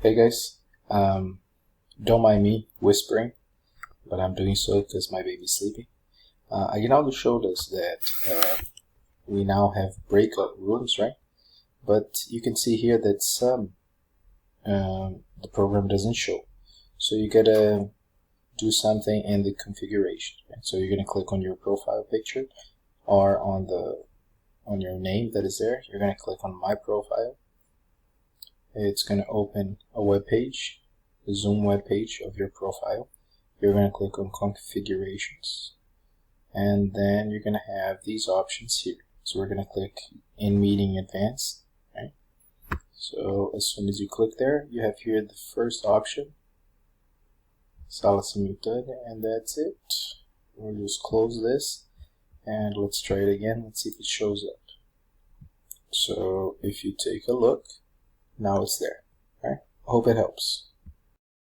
Hey guys, don't mind me whispering, but I'm doing so because my baby's sleeping. Aguinaldo showed us that we now have breakout rooms, right? But you can see here that some the program doesn't show. So you gotta do something in the configuration. Right? So you're gonna click on your profile picture or on your name that is there. You're gonna click on My Profile. It's going to open a web page, the Zoom web page of your profile. You're going to click on configurations, and then you're going to have these options here. So we're going to click in meeting advanced, right? So as soon as you click there, you have here the first option, sala simultânea, and that's it. We'll just close this and let's try it again. Let's see if it shows up. So if you take a look, now it's there. Right? Hope it helps.